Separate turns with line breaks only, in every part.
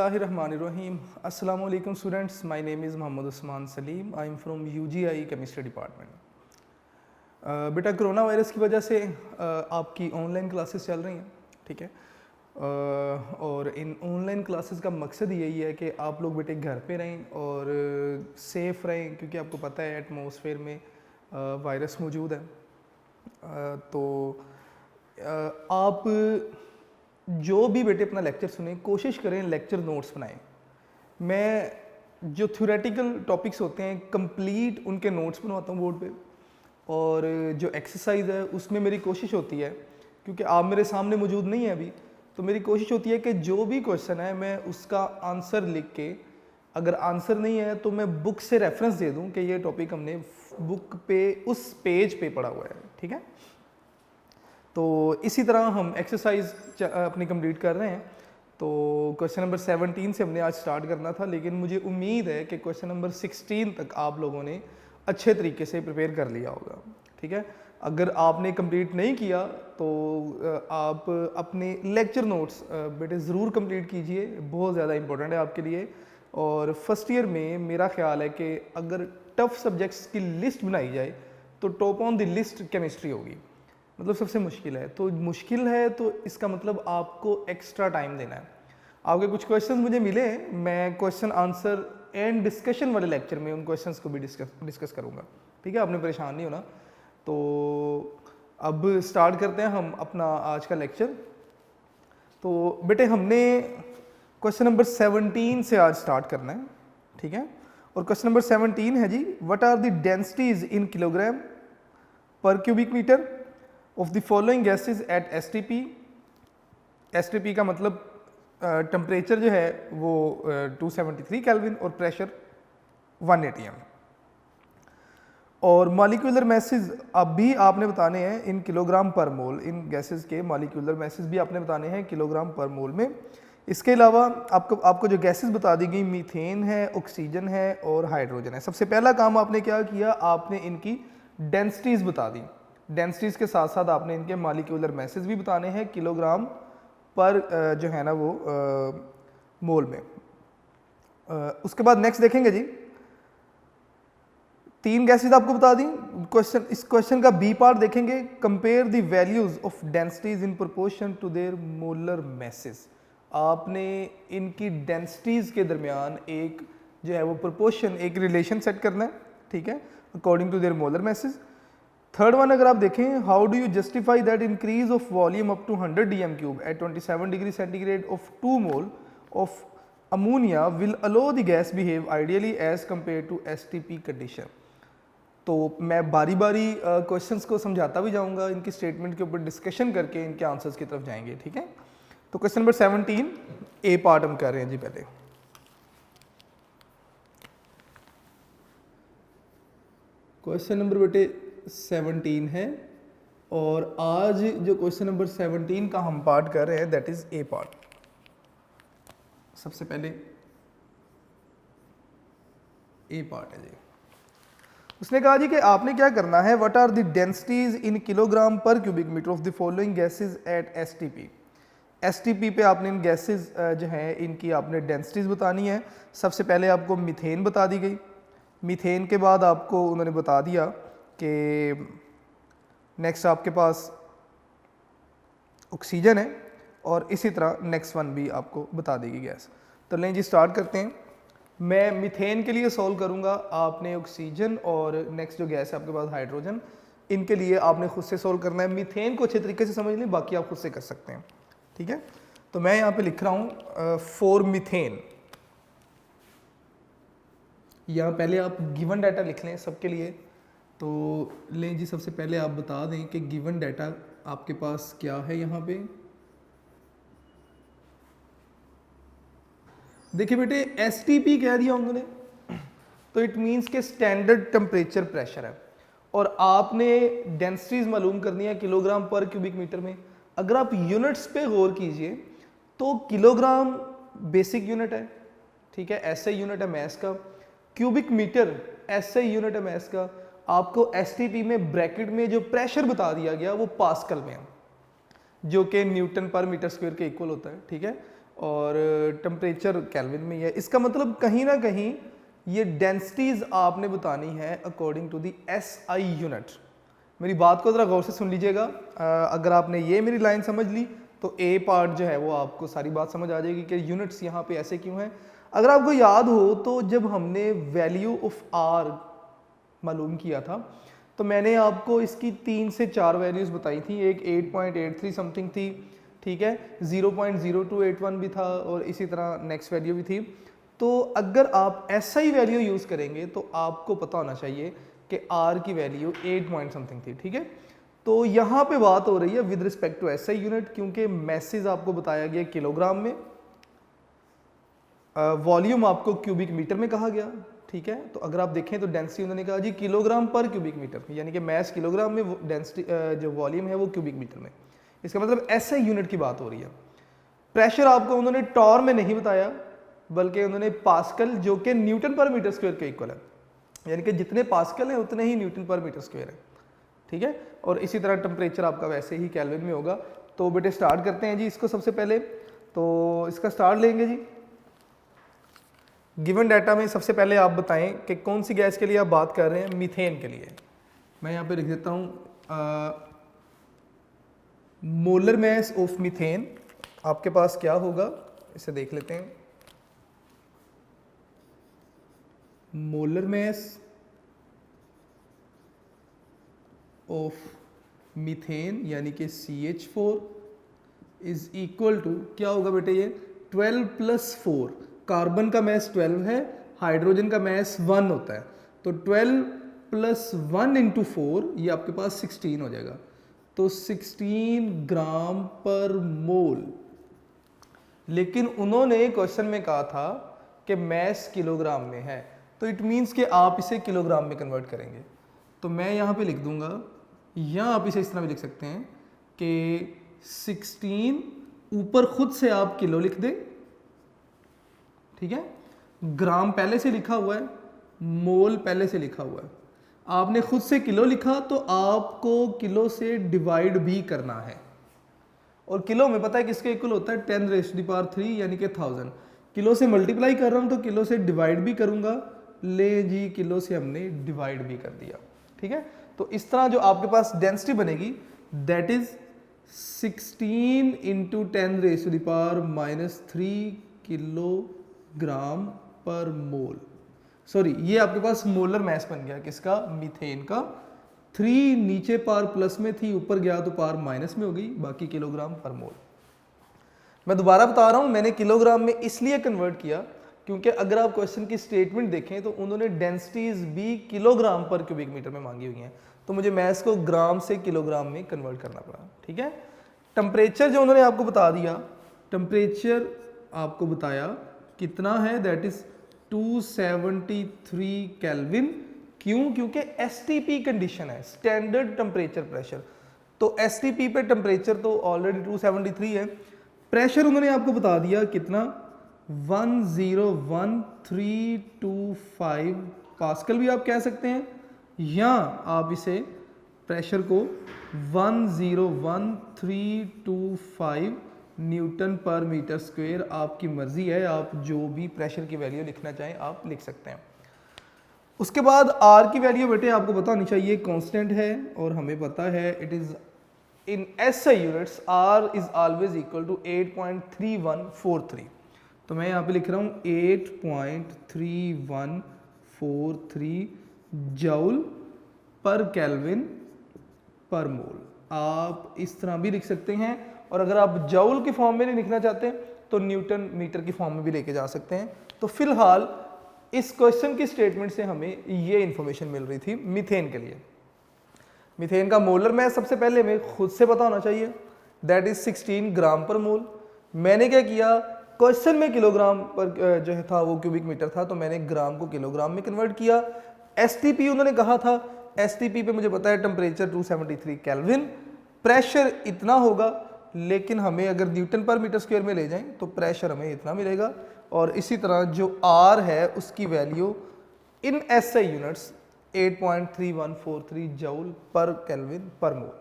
बिस्मिल्लाहिर्रहमानिर्रहीम। अस्सलाम वालेकुम students, my name is Mohammad Usman Salim. I am from UGI chemistry department. बेटा कोरोना वायरस की वजह से आपकी ऑनलाइन क्लासेस चल रही हैं, ठीक है। और इन ऑनलाइन क्लासेस का मकसद यही है कि आप लोग बेटे घर पे रहें और सेफ़ रहें, क्योंकि आपको पता है एटमॉस्फेयर में वायरस मौजूद है। तो आप जो भी बेटे अपना लेक्चर सुने, कोशिश करें लेक्चर नोट्स बनाएं। मैं जो थ्योरेटिकल टॉपिक्स होते हैं कंप्लीट उनके नोट्स बनवाता हूँ बोर्ड पे, और जो एक्सरसाइज है उसमें मेरी कोशिश होती है, क्योंकि आप मेरे सामने मौजूद नहीं है अभी, तो मेरी कोशिश होती है कि जो भी क्वेश्चन है मैं उसका आंसर लिख के, अगर आंसर नहीं है तो मैं बुक से रेफरेंस दे दूँ कि ये टॉपिक हमने बुक पे उस पेज पे पढ़ा हुआ है, ठीक है। तो इसी तरह हम एक्सरसाइज अपनी कंप्लीट कर रहे हैं। तो क्वेश्चन नंबर 17 से हमने आज स्टार्ट करना था, लेकिन मुझे उम्मीद है कि क्वेश्चन नंबर 16 तक आप लोगों ने अच्छे तरीके से प्रिपेयर कर लिया होगा, ठीक है। अगर आपने कंप्लीट नहीं किया तो आप अपने लेक्चर नोट्स बेटे ज़रूर कंप्लीट कीजिए, बहुत ज़्यादा इंपॉर्टेंट है आपके लिए। और फर्स्ट ईयर में मेरा ख्याल है कि अगर टफ़ सब्जेक्ट्स की लिस्ट बनाई जाए तो top on the list chemistry होगी, मतलब सबसे मुश्किल है। तो मुश्किल है तो इसका मतलब आपको एक्स्ट्रा टाइम देना है। आपके कुछ क्वेश्चंस मुझे मिले, मैं क्वेश्चन आंसर एंड डिस्कशन वाले लेक्चर में उन क्वेश्चंस को भी डिस्कस करूंगा, ठीक है। आपने परेशान नहीं होना। तो अब स्टार्ट करते हैं हम अपना आज का लेक्चर। तो बेटे हमने क्वेश्चन नंबर 17 से आज स्टार्ट करना है, ठीक है। और क्वेश्चन नंबर 17 है जी, what are the densities in kilogram per cubic metre of the following gases at STP. STP का मतलब टेम्परेचर जो है वो 273 केल्विन और प्रेशर 1 atm। और मॉलिक्यूलर मैसेज अब भी आपने बताने हैं इन किलोग्राम पर मोल। इन गैसेज के मॉलिक्यूलर मैसेज भी आपने बताने हैं किलोग्राम पर मोल में। इसके अलावा आपको जो गैसेज बता दी गई, मीथेन है, ऑक्सीजन है और हाइड्रोजन है। सबसे पहला काम आपने क्या किया, आपने इनकी डेंसिटीज बता दी। डेंसिटीज के साथ साथ आपने इनके मॉलिक्यूलर मैसेज भी बताने हैं किलोग्राम पर जो है ना वो मोल में। उसके बाद नेक्स्ट देखेंगे जी, 3 गैसेज आपको बता दी। इस क्वेश्चन का बी पार्ट देखेंगे, compare the values of densities in proportion to their molar masses. आपने इनकी डेंसिटीज के दरमियान एक जो है वो प्रोपोर्शन, एक रिलेशन सेट करना है, ठीक है, according to their molar masses. Third one अगर आप देखें, how do you justify that increase of volume up to 100 dm³ at 27 degree centigrade of 2 mole of ammonia will allow the gas behave ideally as compare to STP condition. तो मैं बारी बारी questions को समझाता भी जाऊंगा, इनकी स्टेटमेंट के ऊपर डिस्कशन करके इनके आंसर्स की तरफ जाएंगे, ठीक है। तो क्वेश्चन नंबर 17 ए पार्ट हम कर रहे हैं जी। पहले क्वेश्चन नंबर बेटे 17 है, और आज जो क्वेश्चन नंबर 17 का हम पार्ट कर रहे हैं दैट इज ए पार्ट। सबसे पहले ए पार्ट है जी। उसने कहा जी कि आपने क्या करना है, what are the densities in kilogram per cubic metre of the following gases at STP. STP पे आपने इन गैसेज जो है इनकी आपने डेंसिटीज बतानी है। सबसे पहले आपको मीथेन बता दी गई, मीथेन के बाद आपको उन्होंने बता दिया कि नेक्स्ट आपके पास ऑक्सीजन है, और इसी तरह नेक्स्ट वन भी आपको बता देगी गैस। तो लें जी स्टार्ट करते हैं। मैं मीथेन के लिए सॉल्व करूंगा, आपने ऑक्सीजन और नेक्स्ट जो गैस है आपके पास हाइड्रोजन, इनके लिए आपने खुद से सॉल्व करना है। मीथेन को अच्छे तरीके से समझ लें, बाकी आप खुद से कर सकते हैं, ठीक है। तो मैं यहाँ पे लिख रहा हूँ फॉर मीथेन। यहाँ पहले आप गिवन डाटा लिख लें सबके लिए। तो लें जी, सबसे पहले आप बता दें कि गिवन डाटा आपके पास क्या है। यहाँ पे देखिए बेटे, एसटीपी कह दिया उन्होंने, तो इट मीन्स के स्टैंडर्ड टेम्परेचर प्रेशर है, और आपने डेंसिटीज मालूम करनी है किलोग्राम पर क्यूबिक मीटर में। अगर आप यूनिट्स पे गौर कीजिए तो किलोग्राम बेसिक यूनिट है, ठीक है, ऐसे यूनिट है मैस का। क्यूबिक मीटर ऐसे यूनिट है मैस का। आपको एसटीपी में ब्रैकेट में जो प्रेशर बता दिया गया वो पास्कल में है, जो कि न्यूटन पर मीटर स्क्वायर के इक्वल होता है, ठीक है। और टेम्परेचर केल्विन में ही है। इसका मतलब कहीं ना कहीं ये डेंसिटीज़ आपने बतानी है according to the SI unit. मेरी बात को ज़रा गौर से सुन लीजिएगा। अगर आपने ये मेरी लाइन समझ ली तो ए पार्ट जो है वो आपको सारी बात समझ आ जाएगी कि यूनिट्स यहाँ पे ऐसे क्यों हैं। अगर आपको याद हो तो जब हमने वैल्यू ऑफ R मालूम किया था तो मैंने आपको इसकी 3 से 4 वैल्यूज़ बताई थी। एक 8.83 समथिंग थी, ठीक है, 0.0281 भी था और इसी तरह नेक्स्ट वैल्यू भी थी। तो अगर आप SI वैल्यू यूज़ करेंगे तो आपको पता होना चाहिए कि R की वैल्यू 8 पॉइंट समथिंग थी, ठीक है। तो यहाँ पे बात हो रही है with respect to SI unit, क्योंकि मैसेज आपको बताया गया किलोग्राम में, वॉल्यूम आपको क्यूबिक मीटर में कहा गया, ठीक है। तो अगर आप देखें तो डेंसिटी उन्होंने कहा जी किलोग्राम पर क्यूबिक मीटर, यानी कि मैस किलोग्राम में, डेंसिटी जो वॉल्यूम है वो क्यूबिक मीटर में। इसका मतलब SI यूनिट की बात हो रही है। प्रेशर आपको उन्होंने टॉर में नहीं बताया बल्कि उन्होंने पास्कल, जो कि न्यूटन पर मीटर स्क्वायर के इक्वल है, यानी कि जितने पास्कल हैं उतने ही न्यूटन पर मीटर स्क्वायर है, ठीक है। और इसी तरह टेम्परेचर आपका वैसे ही केल्विन में होगा। तो बेटे स्टार्ट करते हैं जी इसको। सबसे पहले तो इसका स्टार्ट लेंगे जी। गिवन डाटा में सबसे पहले आप बताएं कि कौन सी गैस के लिए आप बात कर रहे हैं। मीथेन के लिए मैं यहाँ पे लिख देता हूँ मोलर मैस ऑफ मीथेन आपके पास क्या होगा, इसे देख लेते हैं। मोलर मैस ऑफ मीथेन यानी कि CH4 इज इक्वल टू क्या होगा बेटे, ये 12 + 4। कार्बन का मैस 12 है, हाइड्रोजन का मैस 1 होता है, तो 12 + 1 × 4 ये आपके पास 16 हो जाएगा। तो 16 ग्राम पर मोल। लेकिन उन्होंने क्वेश्चन में कहा था कि मैस किलोग्राम में है, तो इट मीन्स कि आप इसे किलोग्राम में कन्वर्ट करेंगे। तो मैं यहाँ पे लिख दूंगा, या आप इसे इस तरह भी लिख सकते हैं कि 16 ऊपर खुद से आप किलो लिख दें, ठीक है। ग्राम पहले से लिखा हुआ है, मोल पहले से लिखा हुआ है। आपने खुद से किलो लिखा तो आपको किलो से डिवाइड भी करना है, और किलो में पता है किसके इक्वल होता है, 10⁻³ यानी कि 1000। किलो से मल्टीप्लाई कर रहा हूं तो किलो से डिवाइड भी करूंगा, ले जी किलो से हमने डिवाइड भी कर दिया, ठीक है। तो इस तरह जो आपके पास डेंसिटी बनेगी that is 16 × 10⁻³ kilogram per mole. Sorry, ये आपके पास मोलर मैस बन गया किसका, मीथेन का। 3 नीचे पार प्लस में थी, ऊपर गया तो पार माइनस में हो गई, बाकी किलोग्राम पर मोल। मैं दोबारा बता रहा हूं, मैंने किलोग्राम में इसलिए कन्वर्ट किया क्योंकि अगर आप क्वेश्चन की स्टेटमेंट देखें तो उन्होंने डेंसिटीज भी किलोग्राम पर क्यूबिक मीटर में मांगी हुई हैं, तो मुझे मैस को ग्राम से किलोग्राम में कन्वर्ट करना पड़ा, ठीक है। टेम्परेचर जो उन्होंने आपको बता दिया, टेम्परेचर आपको बताया कितना है, दैट इज 273 केल्विन। क्यों? क्योंकि STP कंडीशन है, स्टैंडर्ड टेम्परेचर प्रेशर। तो STP पे टेम्परेचर तो ऑलरेडी 273 है। प्रेशर उन्होंने आपको बता दिया कितना, 101,325 पास्कल भी आप कह सकते हैं, या आप इसे प्रेशर को 101,325 न्यूटन पर मीटर स्क्वायर, आपकी मर्जी है, आप जो भी प्रेशर की वैल्यू लिखना चाहें आप लिख सकते हैं। उसके बाद R की वैल्यू बेटे आपको पता होनी चाहिए, कांस्टेंट है और हमें पता है it is in SI units R is always equal to 8.3143। तो मैं यहाँ पे लिख रहा हूँ 8.3143 जूल पर केल्विन पर मोल। आप इस तरह भी लिख सकते हैं, और अगर आप जूल के फॉर्म में नहीं लिखना चाहते तो न्यूटन मीटर की फॉर्म में भी लेके जा सकते हैं। तो फिलहाल इस क्वेश्चन की स्टेटमेंट से हमें ये इंफॉर्मेशन मिल रही थी मीथेन के लिए। मीथेन का मोलर मैस सबसे पहले हमें खुद से पता होना चाहिए, दैट इज 16 ग्राम पर मोल। मैंने क्या किया, क्वेश्चन में किलोग्राम पर जो था वो क्यूबिक मीटर था, तो मैंने ग्राम को किलोग्राम में कन्वर्ट किया। STP उन्होंने कहा था, STP पे मुझे पता है टेम्परेचर 273 केल्विन, प्रेशर इतना होगा, लेकिन हमें अगर न्यूटन पर मीटर स्क्वायर में ले जाएं तो प्रेशर हमें इतना मिलेगा। और इसी तरह जो R है उसकी value in SI units 8.3143 joule पर केल्विन पर मोल।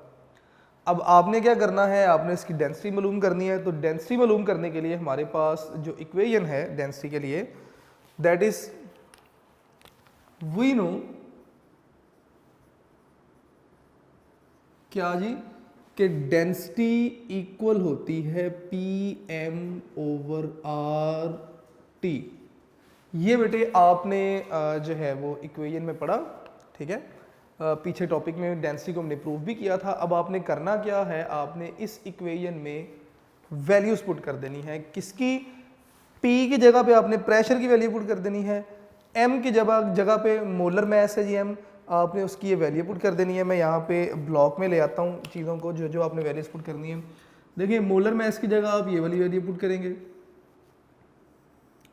अब आपने क्या करना है, आपने इसकी डेंसिटी मालूम करनी है। तो डेंसिटी मालूम करने के लिए हमारे पास जो इक्वेशन है डेंसिटी के लिए, दैट इज वी नो क्या जी, कि डेंसिटी इक्वल होती है PM ओवर RT। ये बेटे आपने जो है वो इक्वेशन में पढ़ा, ठीक है। पीछे टॉपिक में डेंसिटी को हमने प्रूव भी किया था। अब आपने करना क्या है, आपने इस इक्वेशन में वैल्यूज पुट कर देनी है। किसकी? P की जगह पे आपने प्रेशर की वैल्यू पुट कर देनी है, M की जगह पे मोलर मैस है जी M, आपने उसकी ये वैल्यू पुट कर देनी है। मैं यहाँ पे ब्लॉक में ले आता हूँ चीज़ों को, जो जो आपने वैल्यूज पुट करनी है। देखिए मोलर मैस की जगह आप ये वाली वैल्यू पुट करेंगे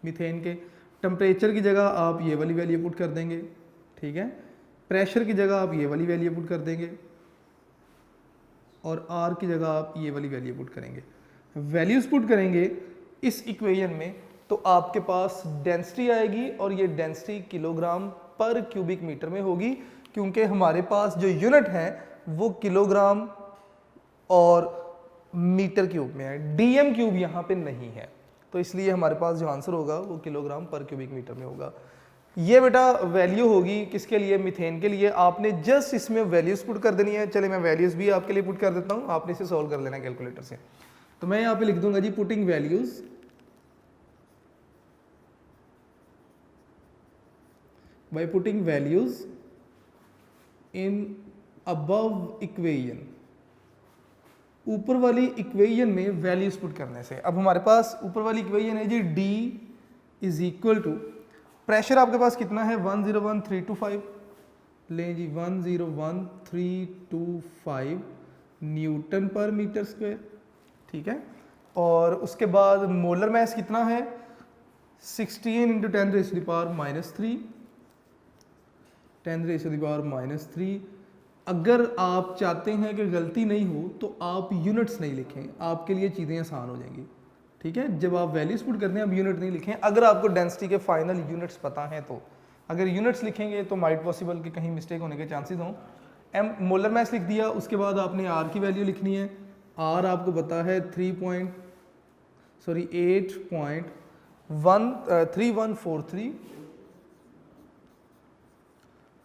मीथेन के, टेम्परेचर की जगह आप ये वाली वैल्यू पुट कर देंगे, ठीक है। प्रेशर की जगह आप ये वाली वैल्यू पुट कर देंगे और R की जगह आप ये वाली वैल्यू पुट करेंगे। वैल्यूज पुट करेंगे इस इक्वेशन में तो आपके पास डेंसिटी आएगी और ये density kilogram per cubic metre में होगी, क्योंकि हमारे पास जो यूनिट है वो किलोग्राम और मीटर क्यूब में है, DM क्यूब यहाँ पे नहीं है। तो इसलिए हमारे पास जो आंसर होगा वो किलोग्राम पर क्यूबिक मीटर में होगा। ये बेटा वैल्यू होगी किसके लिए? मीथेन के लिए। आपने जस्ट इसमें वैल्यूज पुट कर देनी है। चले मैं वैल्यूज भी आपके लिए पुट कर देता हूँ, आपने इसे सॉल्व कर लेना कैलकुलेटर से। तो मैं यहाँ पे लिख दूंगा जी putting values by putting values in above equation। ऊपर वाली इक्वेशन में वैल्यूज पुट करने से अब हमारे पास ऊपर वाली इक्वेशन है जी D is equal to, pressure आपके पास कितना है 101325, लें जी 101325 न्यूटन पर मीटर स्क्वायर, ठीक है। और उसके बाद मोलर मैस कितना है 16 × 10⁻³ 10⁻³ अगर आप चाहते हैं कि गलती नहीं हो तो आप यूनिट्स नहीं लिखें, आपके लिए चीज़ें आसान हो जाएंगी, ठीक है। जब आप वैल्यूज पुट करते हैं आप यूनिट नहीं लिखें। अगर आपको डेंसिटी के फाइनल यूनिट्स पता हैं तो, अगर यूनिट्स लिखेंगे तो माइट पॉसिबल कि कहीं मिस्टेक होने के चांसेस हों। M मोलर मैस लिख दिया, उसके बाद आपने R की वैल्यू लिखनी है। R आपको पता है 8.3143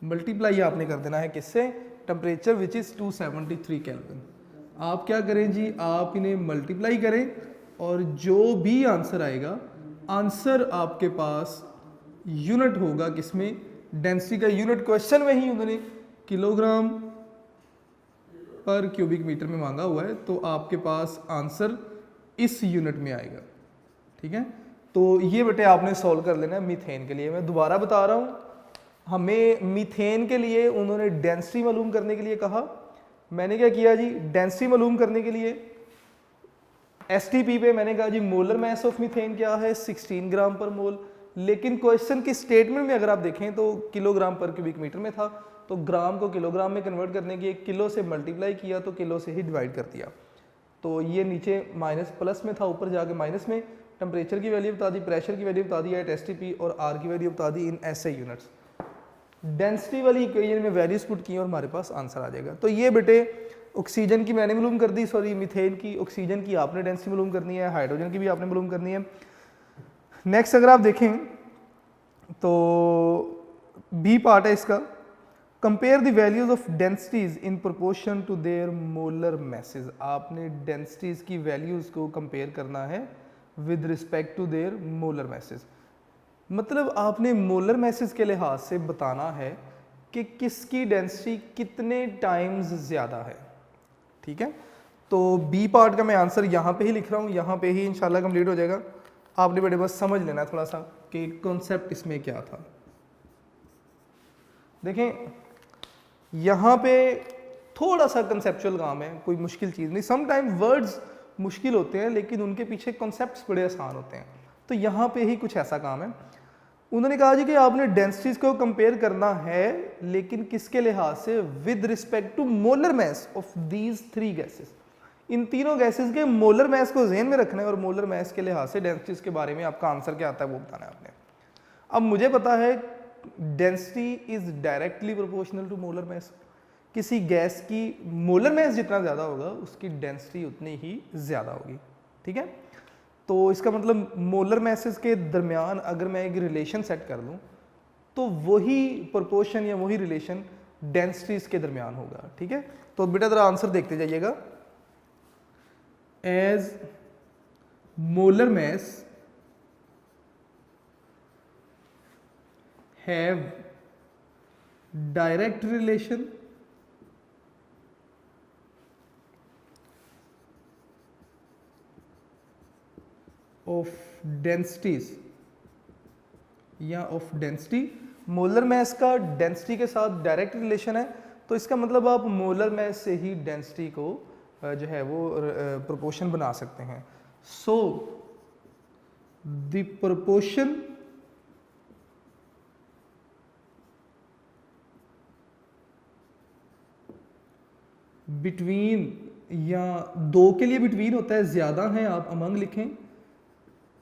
मल्टीप्लाई आपने कर देना है किससे? Temperature which is 273 kelvin. आप क्या करें जी, आप इन्हें मल्टीप्लाई करें और जो भी आंसर आएगा, आंसर आपके पास यूनिट होगा किसमें? डेंसिटी का यूनिट क्वेश्चन में ही उन्होंने किलोग्राम पर क्यूबिक मीटर में मांगा हुआ है, तो आपके पास आंसर इस यूनिट में आएगा, ठीक है। तो ये बेटे आपने सॉल्व कर लेना है मीथेन के लिए। मैं दोबारा बता रहा हूँ, हमें मीथेन के लिए उन्होंने डेंसिटी मालूम करने के लिए कहा। मैंने क्या किया जी, डेंसिटी मालूम करने के लिए STP पे मैंने कहा जी मोलर मैस ऑफ मीथेन क्या है 16 ग्राम पर मोल, लेकिन क्वेश्चन की स्टेटमेंट में अगर आप देखें तो किलोग्राम पर क्यूबिक मीटर में था, तो ग्राम को किलोग्राम में कन्वर्ट करने के लिए किलो से मल्टीप्लाई किया तो किलो से ही डिवाइड कर दिया। तो ये नीचे माइनस प्लस में था, ऊपर जाके माइनस में। टेम्परेचर की वैल्यू बता दी, प्रेशर की वैल्यू बता दी एट STP और R की वैल्यू बता दी इन SI यूनिट्स। डेंसिटी वाली इक्वेशन में वैल्यूज पुट की और हमारे पास आंसर आ जाएगा। तो ये बेटे ऑक्सीजन की मैंने मालूम कर दी, सॉरी मीथेन की, ऑक्सीजन की आपने डेंसिटी मालूम करनी है, हाइड्रोजन की भी आपने मालूम करनी है। नेक्स्ट अगर आप देखें तो बी पार्ट है इसका, compare the values of densities in proportion to their molar masses. आपने डेंसिटीज की वैल्यूज को कंपेयर करना है with respect to their molar masses. मतलब आपने मोलर मैसेज के लिहाज से बताना है कि किसकी डेंसिटी कितने टाइम्स ज़्यादा है, ठीक है। तो बी पार्ट का मैं आंसर यहाँ पे ही लिख रहा हूँ, यहाँ पे ही इंशाल्लाह कंप्लीट हो जाएगा। आपने बेटे बस समझ लेना थोड़ा सा कि कॉन्सेप्ट इसमें क्या था। देखें यहाँ पे थोड़ा सा कंसेप्चुअल काम है, कोई मुश्किल चीज़ नहीं। समटाइम वर्ड्स मुश्किल होते हैं लेकिन उनके पीछे कॉन्सेप्ट्स बड़े आसान होते हैं। तो यहाँ पे ही कुछ ऐसा काम है। उन्होंने कहा जी कि आपने डेंसिटीज को कंपेयर करना है, लेकिन किसके लिहाज से? With respect to molar mass of these 3 gases. इन तीनों गैसेस के मोलर मैस को ज़हन में रखना है और मोलर मैस के लिहाज से डेंसिटीज के बारे में आपका आंसर क्या आता है वो बताना है आपने। अब मुझे पता है density is directly proportional to molar mass, किसी गैस की मोलर मास जितना ज़्यादा होगा उसकी डेंसिटी उतनी ही ज़्यादा होगी, ठीक है। तो इसका मतलब मोलर मासेस के दरमियान अगर मैं एक रिलेशन सेट कर लूँ तो वही प्रोपोर्शन या वही रिलेशन डेंसिटीज के दरमियान होगा, ठीक है। तो बेटा ज़रा आंसर देखते जाइएगा। As molar mass have direct relation of densities या ऑफ डेंसिटी, मोलर मास का डेंसिटी के साथ डायरेक्ट रिलेशन है, तो इसका मतलब आप मोलर मास से ही डेंसिटी को जो है वो प्रोपोर्शन बना सकते हैं। सो द प्रोपोर्शन बिटवीन, या दो के लिए बिटवीन होता है, ज़्यादा है आप अमंग लिखें,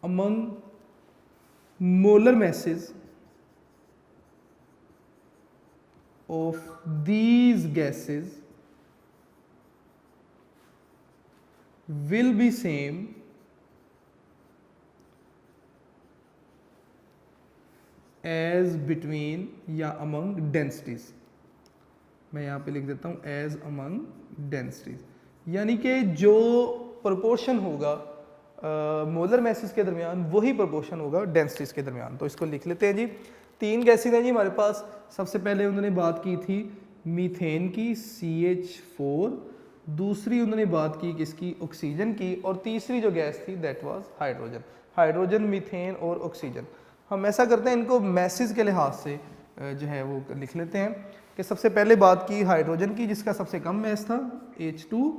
among molar masses of these gases will be same as between या among densities। मैं यहाँ पे लिख देता हूँ as among densities, यानी कि जो प्रोपोर्शन होगा मोलर मैसेज के दरमियान वही प्रोपोर्शन होगा डेंसिटीज के दरमियान। तो इसको लिख लेते हैं जी। 3 गैसेज हैं जी हमारे पास। सबसे पहले उन्होंने बात की थी मीथेन की CH4, दूसरी उन्होंने बात की किसकी, ऑक्सीजन की, और तीसरी जो गैस थी that was hydrogen. Hydrogen, methane और ऑक्सीजन। हम ऐसा करते हैं इनको मैसेज के लिहाज से जो है वो लिख लेते हैं कि सबसे पहले बात की हाइड्रोजन की जिसका सबसे कम मैस था H2,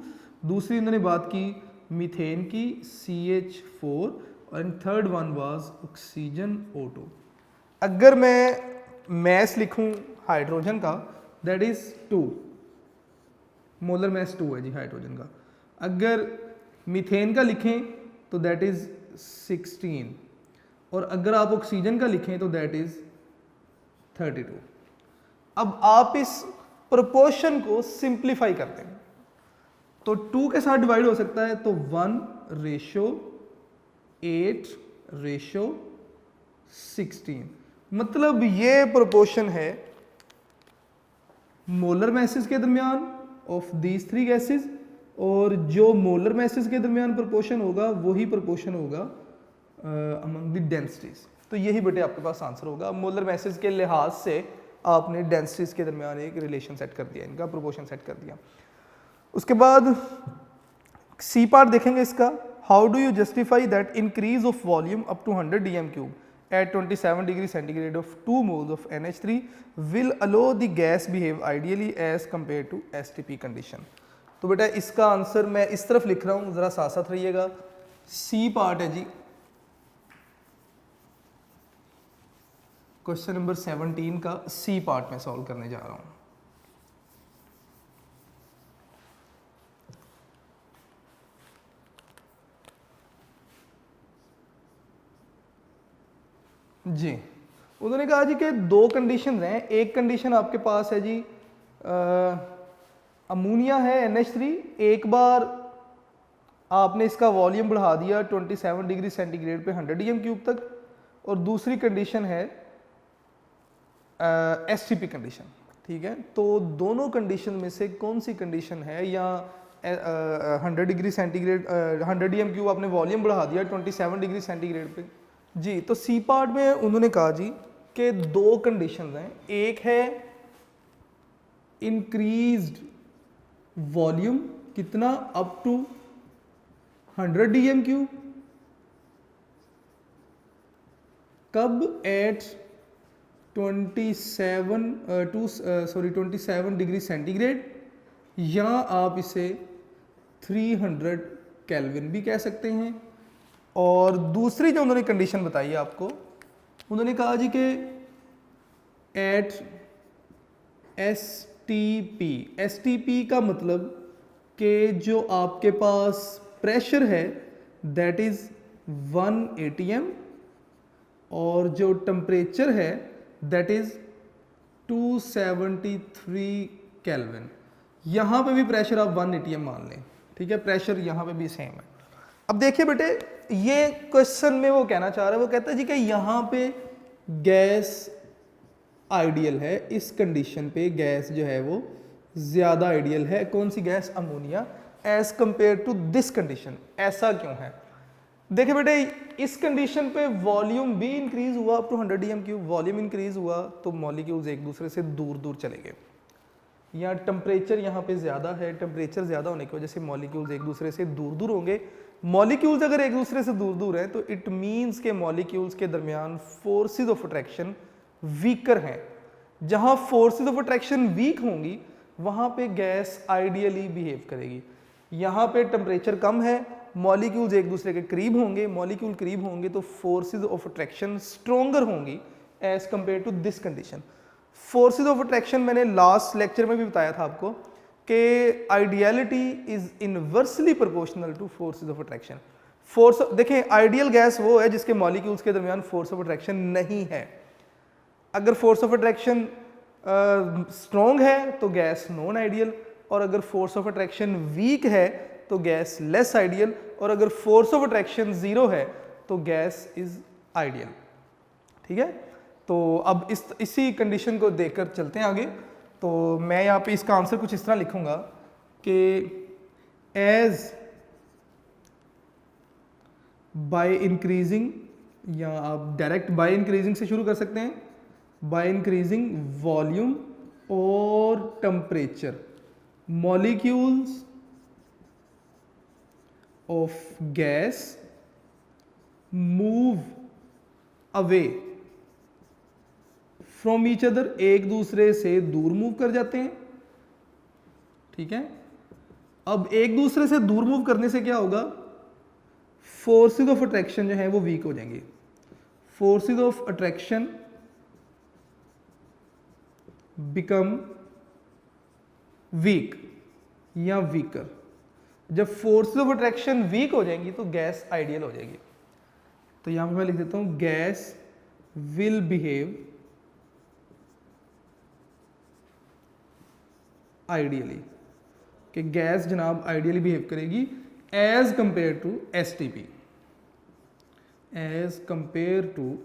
दूसरी उन्होंने बात की मीथेन की CH4, और third one was oxygen O2। अगर मैं मैस लिखूं हाइड्रोजन का दैट इज 2, मोलर मैस 2 है जी हाइड्रोजन का। अगर मीथेन का लिखें तो दैट इज 16, और अगर आप ऑक्सीजन का लिखें तो दैट इज 32। अब आप इस प्रोपोर्शन को सिंप्लीफाई करते हैं तो 2 के साथ डिवाइड हो सकता है, तो 1:8:16, मतलब ये प्रोपोर्शन है मोलर मैसेज के दरमियान ऑफ दीज 3 गैसेज, और जो मोलर मैसेज के दरमियान प्रोपोर्शन होगा वही प्रोपोर्शन होगा अमंग द डेंसिटीज। तो यही बेटे आपके पास आंसर होगा। मोलर मैसेज के लिहाज से आपने डेंसिटीज के दरमियान एक रिलेशन सेट कर दिया, इनका प्रोपोर्शन सेट कर दिया। उसके बाद सी पार्ट देखेंगे इसका। How do you justify that increase of volume up to 100 dm³ at 27 degree centigrade of 2 moles of NH3 will allow the gas behave ideally as compared to STP condition। तो बेटा इसका answer मैं इस तरफ लिख रहा हूं, जरा साथ साथ रहिएगा। सी पार्ट है जी क्वेश्चन नंबर 17 का सी पार्ट में सॉल्व करने जा रहा हूं। जी उन्होंने कहा जी कि 2 कंडीशन हैं। एक कंडीशन आपके पास है जी अमोनिया है NH3, एक बार आपने इसका वॉल्यूम बढ़ा दिया 27 डिग्री सेंटीग्रेड पे 100 dm³ तक, और दूसरी कंडीशन है STP कंडीशन, ठीक है। तो दोनों कंडीशन में से कौन सी कंडीशन है, या 100 डिग्री सेंटीग्रेड 100 dm³ आपने वॉल्यूम बढ़ा दिया 27 डिग्री सेंटीग्रेड पे जी। तो सी पार्ट में उन्होंने कहा जी कि 2 कंडीशंस हैं। एक है इंक्रीज्ड वॉल्यूम, कितना, अप टू 100 dm³, कब, एट 27 डिग्री सेंटीग्रेड, या आप इसे 300 केल्विन भी कह सकते हैं। और दूसरी जो उन्होंने कंडीशन बताई है आपको, उन्होंने कहा जी कि एट STP का मतलब कि जो आपके पास प्रेशर है दैट इज 1 atm, और जो टेम्परेचर है दैट इज 273 केल्विन। यहाँ पे भी प्रेशर आप 1 atm मान लें, ठीक है, प्रेशर यहाँ पे भी सेम है। अब देखिए बेटे, ये क्वेश्चन में वो कहना चाह रहा है, वो कहता है जी कि यहाँ पे गैस आइडियल है, इस कंडीशन पे गैस जो है वो ज़्यादा आइडियल है। कौन सी gas? Ammonia, as compare to this condition. ऐसा क्यों है? देखिए बेटे, इस कंडीशन पे वॉल्यूम भी इंक्रीज हुआ up to 100 dm3, volume increase हुआ तो मॉलिक्यूल्स एक दूसरे से दूर दूर चले गए। या टेम्परेचर यहाँ पे ज़्यादा है, टेम्परेचर ज़्यादा होने की वजह से मॉलिक्यूल्स एक दूसरे से दूर दूर होंगे। मॉलिक्यूल्स अगर एक दूसरे से दूर दूर हैं तो इट मीन्स के मॉलिक्यूल्स के दरमियान फोर्सेस ऑफ अट्रैक्शन वीकर हैं। जहाँ फोर्सेस ऑफ अट्रैक्शन वीक होंगी वहाँ पे गैस आइडियली बिहेव करेगी। यहाँ पे टेम्परेचर कम है, मॉलिक्यूल्स एक दूसरे के करीब होंगे, मॉलिक्यूल करीब होंगे तो फोर्सेस ऑफ अट्रैक्शन स्ट्रोंगर होंगी as compare to this condition. Forces of attraction मैंने लास्ट लेक्चर में भी बताया था आपको कि ideality is inversely proportional to forces of attraction. Force, देखें, आइडियल गैस वो है जिसके मॉलिक्यूल्स के दरमियान फोर्स ऑफ अट्रैक्शन नहीं है। अगर फोर्स ऑफ अट्रैक्शन स्ट्रॉन्ग है तो गैस नॉन आइडियल, और अगर फोर्स ऑफ अट्रैक्शन वीक है तो गैस लेस आइडियल, और अगर फोर्स ऑफ अट्रैक्शन ज़ीरो है तो गैस इज आइडियल। ठीक है, तो अब इसी कंडीशन को देखकर चलते हैं आगे। तो मैं यहाँ पे इसका आंसर कुछ इस तरह लिखूंगा कि एज बाय इंक्रीजिंग, या आप डायरेक्ट बाय इंक्रीजिंग से शुरू कर सकते हैं, बाय इंक्रीजिंग वॉल्यूम और temperature molecules of gas move away from each other, एक दूसरे से दूर मूव कर जाते हैं। ठीक है, अब एक दूसरे से दूर मूव करने से क्या होगा? फोर्सेस ऑफ अट्रैक्शन जो है वो वीक हो जाएंगे। Forces of attraction become weak या वीकर। जब फोर्सेस ऑफ अट्रैक्शन वीक हो जाएंगी तो गैस आइडियल हो जाएगी। तो यहां पे मैं लिख देता हूं गैस विल बिहेव आइडियली, कि गैस जनाब आइडियली बिहेव करेगी as compare to STP, as compare to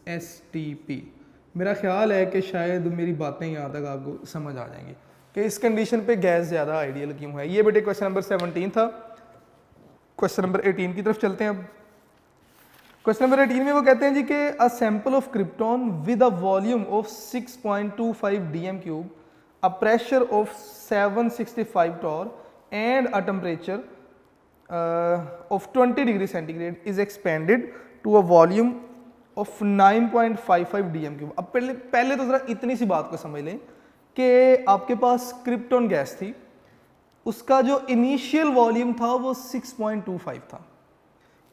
STP. मेरा ख्याल है कि शायद मेरी बातें यहाँ तक आपको समझ आ जाएंगी कि इस कंडीशन पे गैस ज़्यादा आइडियल क्यों है। ये बेटे क्वेश्चन नंबर 17 था। क्वेश्चन नंबर 18 की तरफ चलते हैं अब। क्वेश्चन नंबर 18 में वो कहते हैं जी कि a sample of krypton with a volume of 6.25 dm3, a pressure of 765 torr and a temperature of 20 degree centigrade is expanded to a volume of 9.55 dm3। अब पहले तो ज़रा इतनी सी बात को समझ लें कि आपके पास क्रिप्टॉन गैस थी, उसका जो इनिशियल वॉल्यूम था वो 6.25 था।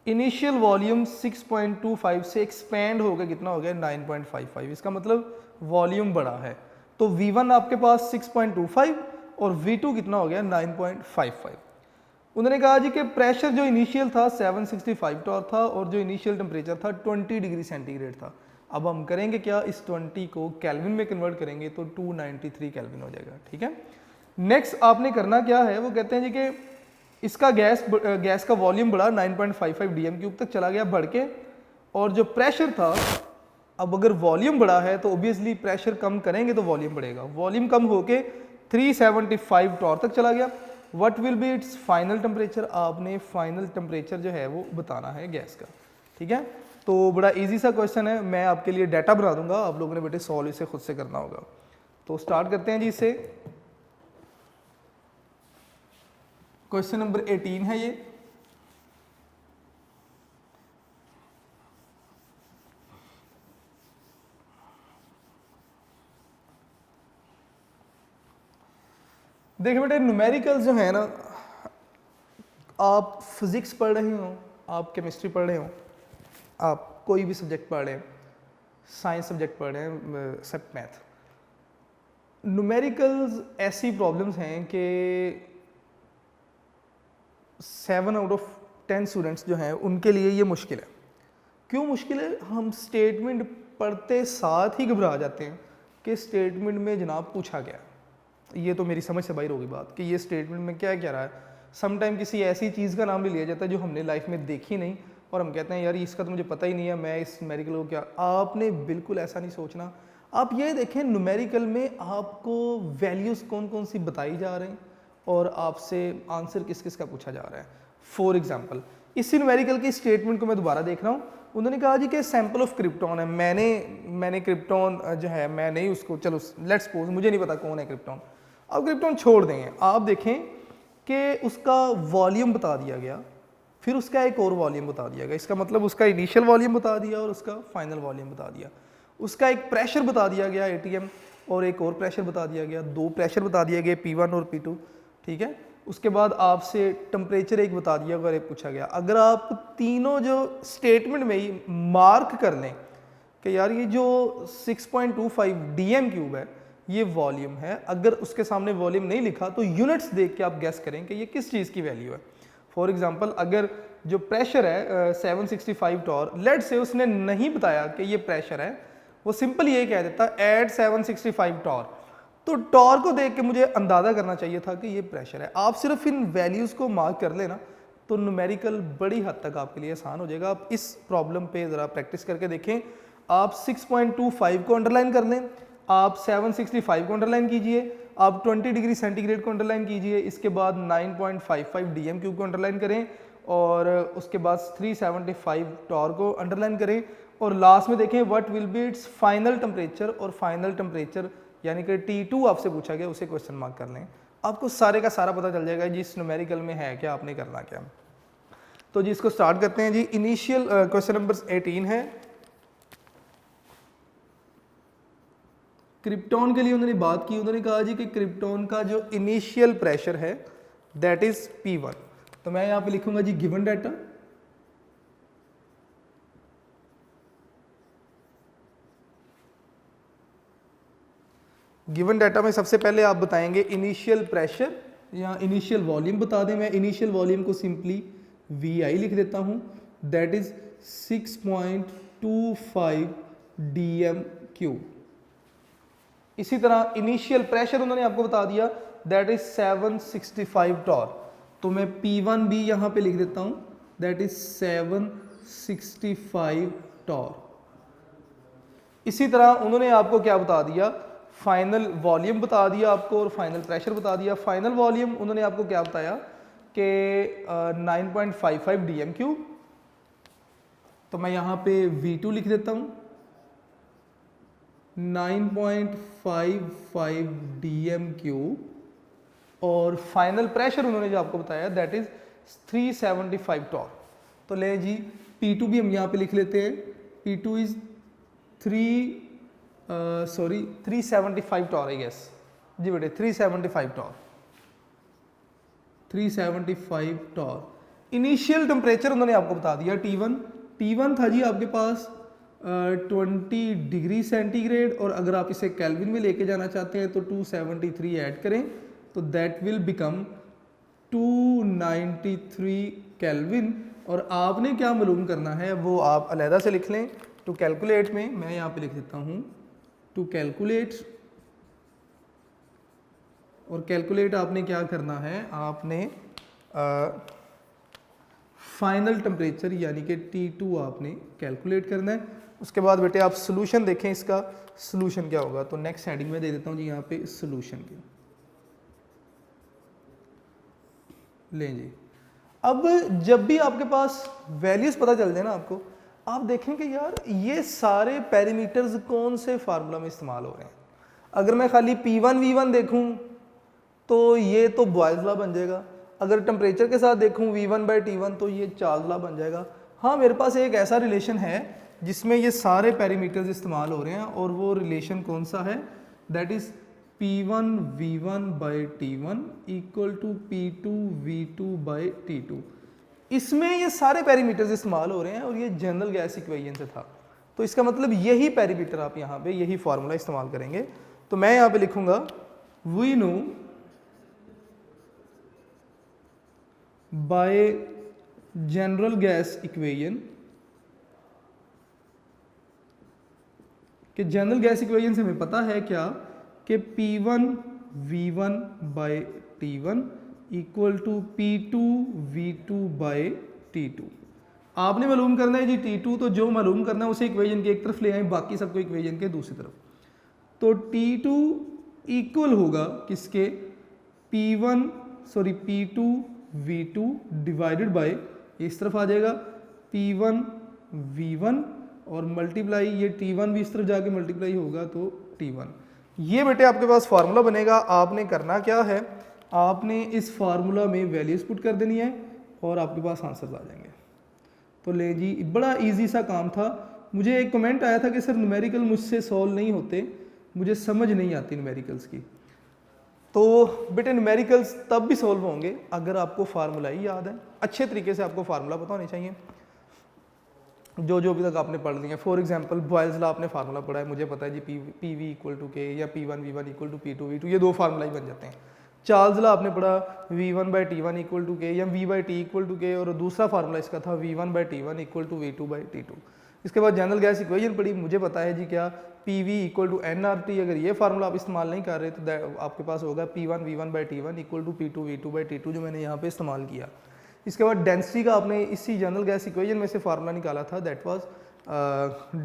इनिशियल वॉल्यूम 6.25 से एक्सपेंड हो गया, कितना हो गया? 9.55। इसका मतलब वॉल्यूम बड़ा है। तो V1 आपके पास 6.25 और V2 कितना हो गया? 9.55। उन्होंने कहा जी कि प्रेशर जो इनिशियल था 765 टॉर था और जो इनिशियल टेम्परेचर था 20 डिग्री सेंटीग्रेड था। अब हम करेंगे क्या? इस 20 को केल्विन में कन्वर्ट करेंगे तो 293 केल्विन हो जाएगा। ठीक है, नेक्स्ट आपने करना क्या है, वो कहते हैं जी कि इसका गैस का वॉल्यूम बढ़ा 9.55 dm3 तक चला गया बढ़ के, और जो प्रेशर था, अब अगर वॉल्यूम बढ़ा है तो ऑब्वियसली प्रेशर कम करेंगे तो वॉल्यूम बढ़ेगा। वॉल्यूम कम होके 375 टॉर तक चला गया। What will be it's final temperature? आपने फाइनल टेम्परेचर जो है वो बताना है गैस का। ठीक है, तो बड़ा इजी सा क्वेश्चन है, मैं आपके लिए डाटा बना दूंगा, आप लोगों ने बेटे सॉल्व इसे खुद से करना होगा। तो स्टार्ट करते हैं जी इससे। क्वेश्चन नंबर 18 है ये। देखिए बेटे, न्यूमेरिकल्स जो है ना, आप फिजिक्स पढ़ रहे हो, आप केमिस्ट्री पढ़ रहे हो, आप कोई भी सब्जेक्ट पढ़ रहे हैं, साइंस सब्जेक्ट पढ़ रहे हैं, सब मैथ, न्यूमेरिकल्स ऐसी प्रॉब्लम्स हैं कि 7 आउट ऑफ 10 स्टूडेंट्स जो हैं उनके लिए ये मुश्किल है। क्यों मुश्किल है? हम स्टेटमेंट पढ़ते साथ ही घबरा जाते हैं कि स्टेटमेंट में जनाब पूछा गया, ये तो मेरी समझ से बाहर होगी बात कि ये स्टेटमेंट में क्या कह रहा है। समटाइम किसी ऐसी चीज़ का नाम भी लिया जाता है जो हमने लाइफ में देखी नहीं और हम कहते हैं यार इसका तो मुझे पता ही नहीं है, मैं इस न्यूमेरिकल को क्या। आपने बिल्कुल ऐसा नहीं सोचना। आप ये देखें न्यूमेरिकल में आपको वैल्यूज़ कौन कौन सी बताई जा रहे हैं और आपसे आंसर किस किस का पूछा जा रहा है। फॉर एग्जांपल इसी न्यूमेरिकल की स्टेटमेंट को मैं दोबारा देख रहा हूँ। उन्होंने कहा जी कि सैंपल ऑफ क्रिप्टॉन है। मैंने क्रिप्टॉन जो है मैं नहीं उसको, चलो लेट्स सपोज मुझे नहीं पता कौन है क्रिप्टॉन। अब क्रिप्टॉन छोड़ देंगे, आप देखें कि उसका वॉल्यूम बता दिया गया, फिर उसका एक और वॉल्यूम बता दिया गया। इसका मतलब उसका इनिशियल वॉल्यूम बता दिया और उसका फाइनल वॉल्यूम बता दिया। उसका एक प्रेशर बता दिया गया एटीएम और एक और प्रेशर बता दिया गया, दो प्रेशर बता दिए गए P1 और P2, ठीक है। उसके बाद आपसे टेम्परेचर एक बता दिया अगर एक पूछा गया। अगर आप तीनों जो स्टेटमेंट में ही मार्क कर लें कि यार ये जो 6.25 DM³ है ये वॉल्यूम है, अगर उसके सामने वॉल्यूम नहीं लिखा तो यूनिट्स देख के आप गैस करें कि ये किस चीज़ की वैल्यू है। फॉर एग्जांपल अगर जो प्रेशर है 765 टॉर, लेट से उसने नहीं बताया कि ये प्रेशर है, वो सिंपल ये कह देता एट 765 टॉर, तो टॉर को देख के मुझे अंदाज़ा करना चाहिए था कि ये प्रेशर है। आप सिर्फ इन वैल्यूज़ को मार्क कर लेना तो न्यूमेरिकल बड़ी हद तक आपके लिए आसान हो जाएगा। आप इस प्रॉब्लम पे ज़रा प्रैक्टिस करके देखें। आप 6.25 को अंडरलाइन कर लें, आप 765 को अंडरलाइन कीजिए, आप 20 डिग्री सेंटीग्रेड को अंडरलाइन कीजिए, इसके बाद 9.55 DM³ को अंडरलाइन करें और उसके बाद 375 टॉर को अंडरलाइन करें और लास्ट में देखें what will be it's final temperature, और फाइनल टेम्परेचर यानी कि T2 आपसे पूछा गया, उसे क्वेश्चन मार्क कर लें। आपको सारे का सारा पता चल जाएगा जी इस न्यूमेरिकल में है क्या, आपने करना क्या। तो जी इसको स्टार्ट करते हैं जी। इनिशियल क्वेश्चन नंबर 18 है। क्रिप्टॉन के लिए उन्होंने बात की, उन्होंने कहा जी कि क्रिप्टॉन का जो इनिशियल प्रेशर है दैट इज P1। तो मैं यहां पे लिखूंगा जी गिवन डाटा, गिवन डाटा में सबसे पहले आप बताएंगे इनिशियल प्रेशर या इनिशियल वॉल्यूम बता दें। मैं इनिशियल वॉल्यूम को सिंपली VI लिख देता हूं, दैट इज 6.25 DM³। इसी तरह इनिशियल प्रेशर उन्होंने आपको बता दिया दैट इज 765 टॉर, तो मैं P1 भी यहां पे लिख देता हूं, दैट इज 765 टॉर। इसी तरह उन्होंने आपको क्या बता दिया, फाइनल वॉल्यूम बता दिया आपको और फाइनल प्रेशर बता दिया। फाइनल वॉल्यूम उन्होंने आपको क्या बताया कि 9.55 DM³। तो मैं यहां पे V2 लिख देता हूं, 9.55 DM³ और फाइनल प्रेशर उन्होंने जो आपको बताया दैट इज 375 टॉर। तो ले जी P2 भी हम यहाँ पे लिख लेते हैं, P2 is 375 torr I guess जी बेटे, 375 टॉर, 375 टॉर। इनिशियल टेम्परेचर उन्होंने आपको बता दिया T1 था जी आपके पास 20 डिग्री सेंटीग्रेड, और अगर आप इसे केल्विन में लेके जाना चाहते हैं तो 273 ऐड करें तो दैट विल बिकम 293 केल्विन। और आपने क्या मालूम करना है वो आप अलहदा से लिख लें। टू कैलकुलेट में मैं यहाँ पे लिख देता हूँ टू कैलकुलेट, और कैलकुलेट आपने क्या करना है, आपने फाइनल टेम्परेचर यानी कि T2 आपने कैलकुलेट करना है। उसके बाद बेटे आप सोल्यूशन देखें, इसका सोल्यूशन क्या होगा। तो नेक्स्ट हेडिंग में दे देता हूँ जी यहाँ पे सोल्यूशन की। लें जी, अब जब भी आपके पास वैल्यूज पता चल जाए ना आपको, आप देखें कि यार ये सारे पैरामीटर्स कौन से फार्मूला में इस्तेमाल हो रहे हैं। अगर मैं खाली P1 V1 देखूं तो ये तो बॉयल्स लॉ बन जाएगा, अगर टेम्परेचर के साथ देखूं V1/T1 तो ये चार्ल्स लॉ बन जाएगा। हाँ, मेरे पास एक ऐसा रिलेशन है जिसमें ये सारे पैरामीटर्स इस्तेमाल हो रहे हैं, और वो रिलेशन कौन सा है, that is P1 V1/T1 equal to P2 V2/T2। इसमें ये सारे पैरामीटर्स इस्तेमाल हो रहे हैं और ये जनरल गैस इक्वेशन से था, तो इसका मतलब यही पैरामीटर आप यहाँ पे यही फार्मूला इस्तेमाल करेंगे। तो मैं यहाँ पे लिखूंगा we know by general gas equation कि जनरल गैस इक्वेशन से हमें पता है क्या कि P1 V1 by T1 equal to P2 V2 by T2। आपने मालूम करना है जी T2, तो जो मालूम करना है उसे इक्वेशन की एक तरफ ले आए, बाकी सबको इक्वेशन के दूसरी तरफ। तो T2 इक्वल होगा किसके, P2 V2 डिवाइडेड बाय, इस तरफ आ जाएगा P1 V1 और मल्टीप्लाई ये T1 भी इस तरफ जाके मल्टीप्लाई होगा तो T1। ये बेटे आपके पास फार्मूला बनेगा। आपने करना क्या है, आपने इस फार्मूला में वैल्यूज पुट कर देनी है और आपके पास आंसर आ जाएंगे। तो ले जी, बड़ा इजी सा काम था। मुझे एक कमेंट आया था कि सर न्यूमेरिकल मुझसे सॉल्व नहीं होते, मुझे समझ नहीं आती न्यूमेरिकल्स की। तो बेटे न्यूमेरिकल्स तब भी सॉल्व होंगे अगर आपको फार्मूला ही याद है, अच्छे तरीके से आपको फार्मूला पता होने चाहिए जो जो अभी तक आपने पढ़ लिया। फॉर एग्जांपल बॉयल्स लॉ आपने फार्मूला पढ़ा है, मुझे पता है जी P V equal to K या P1 V1 equal to P2 V2, ये दो फार्मूला ही बन जाते हैं। चार्ल्स लॉ आपने पढ़ा V1 by T1 equal to K या V by T equal to K, और दूसरा फार्मूला इसका था V1 by T1 equal to V2 by T2। इसके बाद जनरल गैस इक्वेशन पढ़ी, मुझे पता है जी क्या PV इक्वल टू nRT। अगर ये फार्मूला आप इस्तेमाल नहीं कर रहे तो आपके पास होगा P1 V1 by T1 equal to P2 V2 by T2, जो मैंने यहाँ पे इस्तेमाल किया। इसके बाद डेंसिटी का आपने इसी जनरल गैस इक्वेशन में से फार्मूला निकाला था, that was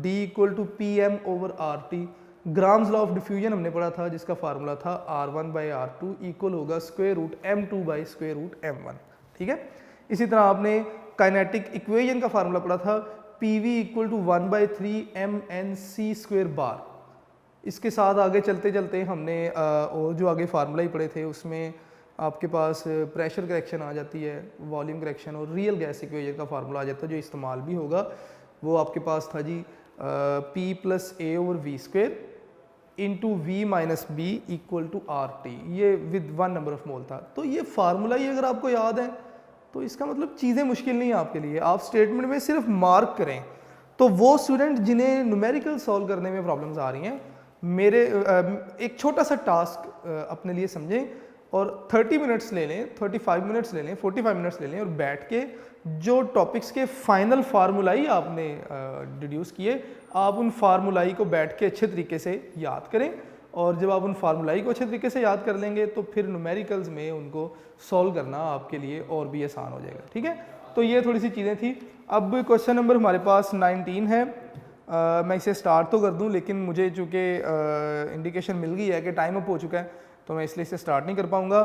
D equal to PM over RT। Graham's law of diffusion हमने पढ़ा था जिसका फार्मूला था R1 बाई R2 इक्वल होगा square root M2 by square root M1। ठीक है, इसी तरह आपने काइनेटिक इक्वेशन का फार्मूला पढ़ा था PV equal to 1 by 3 MNC square bar. इसके साथ आगे चलते चलते हमने और जो आगे फार्मूला ही पढ़े थे उसमें आपके पास प्रेशर करेक्शन आ जाती है, वॉल्यूम करेक्शन, और रियल गैस इक्वेशन का फार्मूला आ जाता है जो इस्तेमाल भी होगा। वो आपके पास था जी P plus A over V square into V minus B equal to RT, ये विद 1 नंबर ऑफ मोल था। तो ये फार्मूला ही अगर आपको याद है तो इसका मतलब चीज़ें मुश्किल नहीं है आपके लिए, आप स्टेटमेंट में सिर्फ मार्क करें। तो वो स्टूडेंट जिन्हें न्यूमेरिकल सॉल्व करने में प्रॉब्लम्स आ रही हैं, मेरे एक छोटा सा टास्क अपने लिए समझें और 30 मिनट्स ले लें, 35 मिनट्स ले लें, 45 मिनट्स ले लें और बैठ के जो टॉपिक्स के फाइनल फार्मूलाई आपने डिड्यूस किए, आप उन फार्मूलाई को बैठ के अच्छे तरीके से याद करें। और जब आप उन फार्मूलाई को अच्छे तरीके से याद कर लेंगे तो फिर न्यूमेरिकल्स में उनको सॉल्व करना आपके लिए और भी आसान हो जाएगा। ठीक है, तो ये थोड़ी सी चीज़ें थी। अब क्वेश्चन नंबर हमारे पास 19 है। मैं इसे स्टार्ट तो कर दूं, लेकिन मुझे चूँकि इंडिकेशन मिल गई है कि टाइम अप हो चुका है तो मैं इसलिए इसे स्टार्ट नहीं कर पाऊँगा।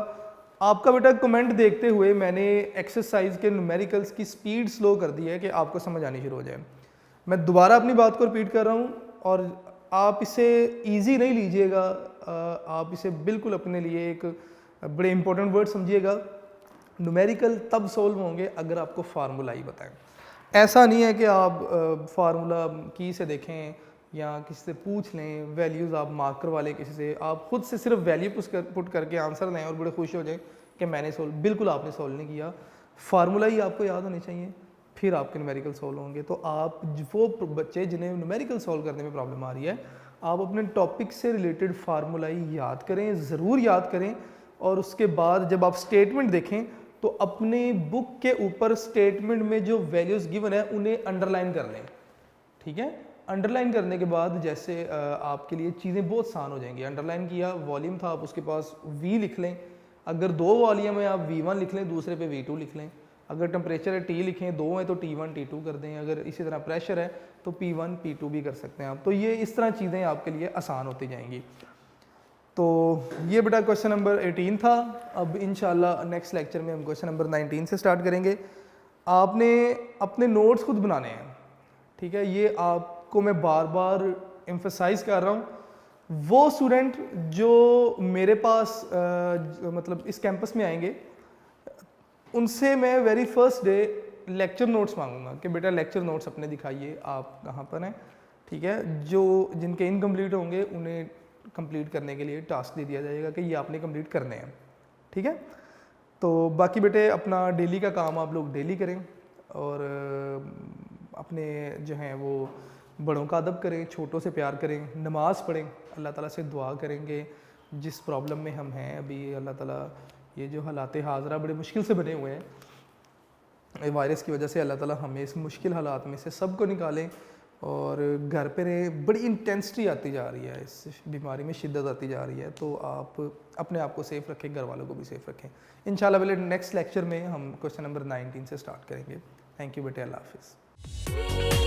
आपका बेटा कमेंट देखते हुए मैंने एक्सरसाइज के न्यूमेरिकल्स की स्पीड स्लो कर दी है कि आपको समझ आनी शुरू हो जाए। मैं दोबारा अपनी बात को रिपीट कर रहा हूँ और आप इसे इजी नहीं लीजिएगा, आप इसे बिल्कुल अपने लिए एक बड़े इंपॉर्टेंट वर्ड समझिएगा। न्यूमेरिकल तब सॉल्व होंगे अगर आपको फार्मूला ही बताएं। ऐसा नहीं है कि आप फार्मूला की से देखें या किसी से पूछ लें, वैल्यूज़ आप मार्क करवा लें किसी से, आप खुद से सिर्फ वैल्यू पुट करके आंसर दें और बड़े खुश हो जाएं कि मैंने सॉल्व। बिल्कुल आपने सॉल्व नहीं किया, फार्मूला ही आपको याद होने चाहिए, फिर आपके न्यूमेरिकल सॉल्व होंगे। तो आप वो बच्चे जिन्हें न्यूमेरिकल सॉल्व करने में प्रॉब्लम आ रही है, आप अपने टॉपिक से रिलेटेड फार्मूला ही याद करें, ज़रूर याद करें। और उसके बाद जब आप स्टेटमेंट देखें तो अपने बुक के ऊपर स्टेटमेंट में जो वैल्यूज़ गिवन है उन्हें अंडरलाइन कर लें। ठीक है, अंडरलाइन करने के बाद जैसे आपके लिए चीज़ें बहुत आसान हो जाएंगी। अंडरलाइन किया, वॉल्यूम था, आप उसके पास V लिख लें। अगर 2 वॉल्यूम है आप V1 लिख लें, दूसरे पे V2 लिख लें। अगर टेम्परेचर है T लिखें, 2 है तो T1 T2 कर दें। अगर इसी तरह प्रेशर है तो P1 P2 भी कर सकते हैं आप। तो ये इस तरह चीज़ें आपके लिए आसान होती जाएंगी। तो ये बेटा क्वेश्चन नंबर 18 था। अब इंशाल्लाह नेक्स्ट लेक्चर में हम क्वेश्चन नंबर 19 से स्टार्ट करेंगे। आपने अपने नोट्स खुद बनाने हैं। ठीक है, ये आपको मैं बार बार एम्फसाइज कर रहा हूँ। वो स्टूडेंट जो मेरे पास मतलब इस कैंपस में आएंगे उनसे मैं very first day lecture notes मांगूंगा कि बेटा लेक्चर नोट्स अपने दिखाइए, आप कहाँ पर हैं। ठीक है, जो जिनके इनकम्प्लीट होंगे उन्हें कंप्लीट करने के लिए टास्क दे दिया जाएगा कि ये आपने कंप्लीट करने हैं। ठीक है, तो बाकी बेटे अपना डेली का काम आप लोग डेली करें और अपने जो हैं वो बड़ों का अदब करें, छोटों से प्यार करें, नमाज़ पढ़ें, अल्लाह ताला से दुआ करेंगे। जिस प्रॉब्लम में हम हैं अभी, अल्लाह ताला ये जो हालात हाज़रा बड़े मुश्किल से बने हुए हैं वायरस की वजह से, अल्लाह ताला हमें इस मुश्किल हालात में से सबको निकालें और घर पे रहें। बड़ी इंटेंसिटी आती जा रही है, इस बीमारी में शिद्दत आती जा रही है, तो आप अपने आप को सेफ़ रखें, घर वालों को भी सेफ़ रखें। इंशाल्लाह पहले नेक्स्ट लेक्चर में हम क्वेश्चन नंबर 19 से स्टार्ट करेंगे। थैंक यू बेटे, अल्लाह हाफिज़।